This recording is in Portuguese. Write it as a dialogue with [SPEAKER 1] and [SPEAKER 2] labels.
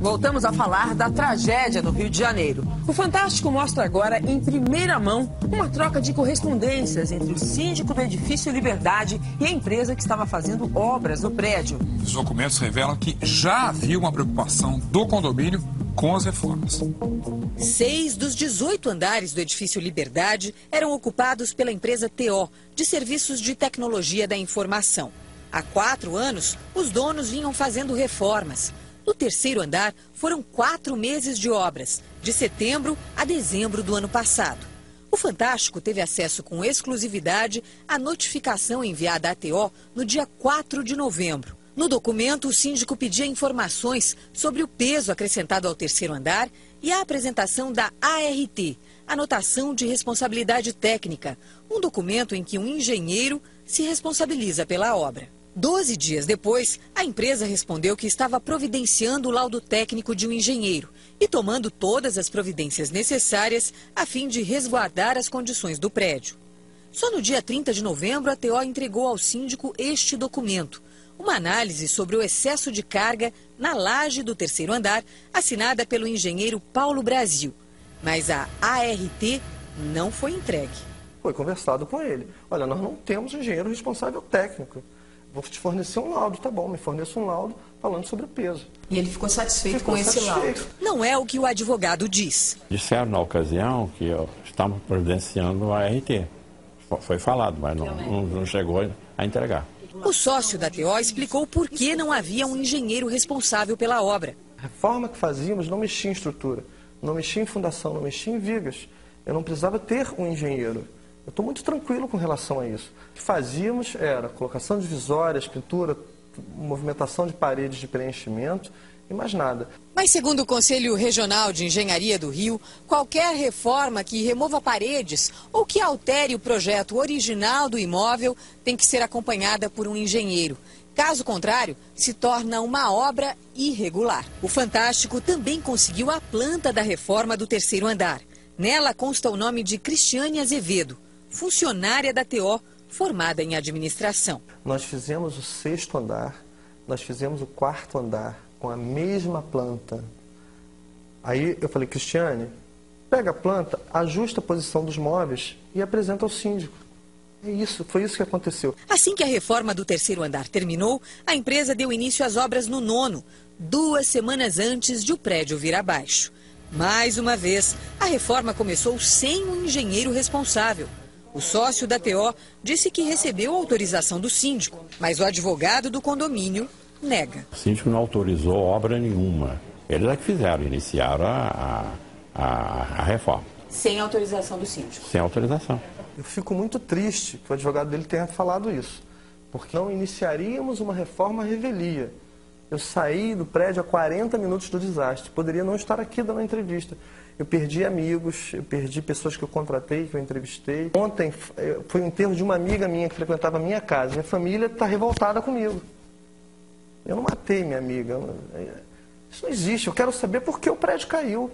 [SPEAKER 1] Voltamos a falar da tragédia no Rio de Janeiro. O Fantástico mostra agora, em primeira mão, uma troca de correspondências entre o síndico do edifício Liberdade e a empresa que estava fazendo obras no prédio.
[SPEAKER 2] Os documentos revelam que já havia uma preocupação do condomínio com as reformas.
[SPEAKER 3] 6 dos 18 andares do edifício Liberdade eram ocupados pela empresa TO, de Serviços de Tecnologia da Informação. Há 4 anos, os donos vinham fazendo reformas. No terceiro andar, foram 4 meses de obras, de setembro a dezembro do ano passado. O Fantástico teve acesso com exclusividade à notificação enviada à TO no dia 4 de novembro. No documento, o síndico pedia informações sobre o peso acrescentado ao terceiro andar e a apresentação da ART, Anotação de Responsabilidade Técnica, um documento em que um engenheiro se responsabiliza pela obra. 12 dias depois, a empresa respondeu que estava providenciando o laudo técnico de um engenheiro e tomando todas as providências necessárias a fim de resguardar as condições do prédio. Só no dia 30 de novembro, a TO entregou ao síndico este documento, uma análise sobre o excesso de carga na laje do terceiro andar, assinada pelo engenheiro Paulo Brasil. Mas a ART não foi entregue.
[SPEAKER 4] Foi conversado com ele. Olha, nós não temos engenheiro responsável técnico. Vou te fornecer um laudo, tá bom, me forneça um laudo falando sobre o peso.
[SPEAKER 1] E ele ficou satisfeito com esse laudo?
[SPEAKER 3] Não é o que o advogado diz.
[SPEAKER 5] Disseram na ocasião que estavam providenciando a ART. Foi falado, mas não chegou a entregar.
[SPEAKER 3] O sócio da TO explicou por que não havia um engenheiro responsável pela obra.
[SPEAKER 4] A reforma que fazíamos não mexia em estrutura, não mexia em fundação, não mexia em vigas. Eu não precisava ter um engenheiro. Eu estou muito tranquilo com relação a isso. O que fazíamos era colocação de divisórias, pintura, movimentação de paredes de preenchimento e mais nada.
[SPEAKER 3] Mas segundo o Conselho Regional de Engenharia do Rio, qualquer reforma que remova paredes ou que altere o projeto original do imóvel tem que ser acompanhada por um engenheiro. Caso contrário, se torna uma obra irregular. O Fantástico também conseguiu a planta da reforma do terceiro andar. Nela consta o nome de Cristiane Azevedo, funcionária da TO, formada em administração.
[SPEAKER 4] Nós fizemos o 6º andar, nós fizemos o 4º andar com a mesma planta. Aí eu falei, Cristiane, pega a planta, ajusta a posição dos móveis e apresenta ao síndico. É isso, foi isso que aconteceu.
[SPEAKER 3] Assim que a reforma do terceiro andar terminou, a empresa deu início às obras no 9º, 2 semanas antes de o prédio vir abaixo. Mais uma vez, a reforma começou sem um engenheiro responsável. O sócio da TO disse que recebeu autorização do síndico, mas o advogado do condomínio nega.
[SPEAKER 5] O síndico não autorizou obra nenhuma. Eles é que fizeram, iniciaram a reforma.
[SPEAKER 1] Sem autorização do síndico?
[SPEAKER 5] Sem autorização.
[SPEAKER 4] Eu fico muito triste que o advogado dele tenha falado isso, porque não iniciaríamos uma reforma à revelia. Eu saí do prédio a 40 minutos do desastre, poderia não estar aqui dando a entrevista. Eu perdi amigos, eu perdi pessoas que eu contratei, que eu entrevistei. Ontem foi o enterro de uma amiga minha que frequentava a minha casa. Minha família está revoltada comigo. Eu não matei minha amiga. Isso não existe. Eu quero saber por que o prédio caiu.